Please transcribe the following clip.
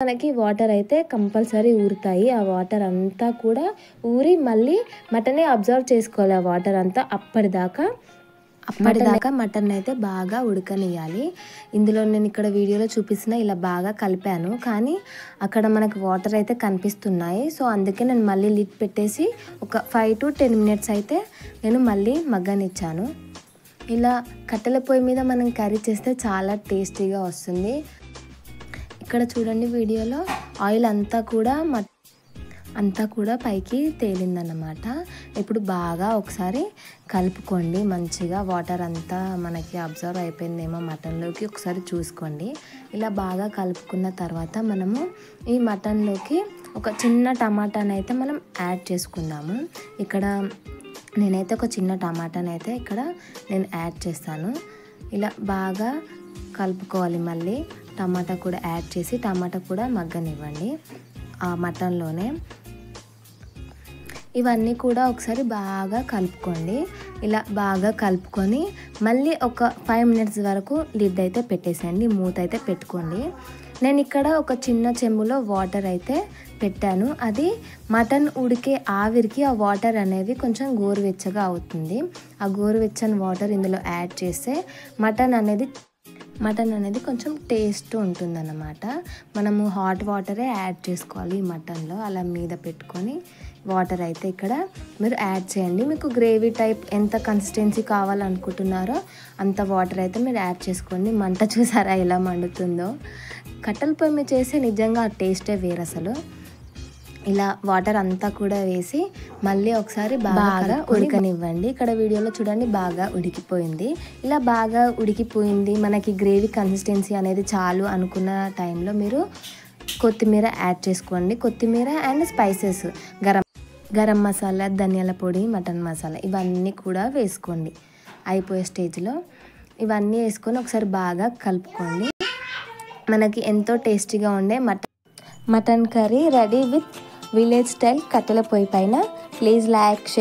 మనకి వాటర్ అయితే కంపల్సరీ ఊరుతాయి. ఆ వాటర్ అంతా కూడా ఊరి మళ్ళీ మటనే అబ్జర్వ్ చేసుకోవాలి ఆ వాటర్ అంతా. అప్పటిదాకా మటన్ అయితే బాగా ఉడకనియాలి. ఇందులో నేను ఇక్కడ వీడియోలో చూపిస్తున్న ఇలా బాగా కలిపాను, కానీ అక్కడ మనకు వాటర్ అయితే కనిపిస్తున్నాయి. సో అందుకే నేను మళ్ళీ లిడ్ పెట్టేసి ఒక 5 to 10 minutes అయితే నేను మళ్ళీ మగ్గనిచ్చాను. ఇలా కట్టెల పొయ్యి మీద మనం కర్రీ చేస్తే చాలా టేస్టీగా వస్తుంది. ఇక్కడ చూడండి వీడియోలో ఆయిల్ అంతా కూడా పైకి తేలిందన్నమాట. ఇప్పుడు బాగా ఒకసారి కలుపుకోండి మంచిగా. వాటర్ అంతా మనకి అబ్జర్వ్ అయిపోయిందేమో మటన్లోకి, ఒకసారి చూసుకోండి. ఇలా బాగా కలుపుకున్న తర్వాత మనము ఈ మటన్లోకి ఒక చిన్న టమాటాని అయితే మనం యాడ్ చేసుకుందాము. ఇక్కడ నేనైతే ఒక చిన్న టమాటాని అయితే ఇక్కడ నేను యాడ్ చేస్తాను. ఇలా బాగా కలుపుకోవాలి. మళ్ళీ టమాటా కూడా యాడ్ చేసి టమాటా కూడా మగ్గనివ్వండి ఆ మటన్లోనే. ఇవన్నీ కూడా ఒకసారి బాగా కలుపుకోండి. ఇలా బాగా కలుపుకొని మళ్ళీ ఒక 5 minutes వరకు లిడ్ అయితే పెట్టేసేయండి, మూత అయితే పెట్టుకోండి. నేను ఇక్కడ ఒక చిన్న చెంబులో వాటర్ అయితే పెట్టాను. అది మటన్ ఉడికే ఆవిరికి ఆ వాటర్ అనేవి కొంచెం గోరువెచ్చగా అవుతుంది. ఆ గోరువెచ్చని వాటర్ ఇందులో యాడ్ చేస్తే మటన్ అనేది కొంచెం టేస్ట్ ఉంటుందన్నమాట. మనము హాట్ వాటరే యాడ్ చేసుకోవాలి ఈ మటన్లో. అలా మీద పెట్టుకొని వాటర్ అయితే ఇక్కడ మీరు యాడ్ చేయండి. మీకు గ్రేవీ టైప్ ఎంత కన్సిస్టెన్సీ కావాలనుకుంటున్నారో అంత వాటర్ అయితే మీరు యాడ్ చేసుకోండి. మంట చూసారా ఎలా మండుతుందో. కట్టెల పొయ్యి మీద చేస్తే నిజంగా ఆ టేస్టే వేరు అసలు. ఇలా వాటర్ అంతా కూడా వేసి మళ్ళీ ఒకసారి బాగా ఉడకనివ్వండి. ఇక్కడ వీడియోలో చూడండి బాగా ఉడికిపోయింది. ఇలా బాగా ఉడికిపోయింది, మనకి గ్రేవీ కన్సిస్టెన్సీ అనేది చాలు అనుకున్న టైంలో మీరు కొత్తిమీర యాడ్ చేసుకోండి. కొత్తిమీర అండ్ స్పైసెస్, గరం మసాలా, ధనియాల పొడి, మటన్ మసాలా ఇవన్నీ కూడా వేసుకోండి. అయిపోయే స్టేజ్లో ఇవన్నీ వేసుకొని ఒకసారి బాగా కలుపుకోండి. మనకి ఎంతో టేస్టీగా ఉండే mutton curry ready with village style కట్టెల పొయ్యి పైన. Please like, share.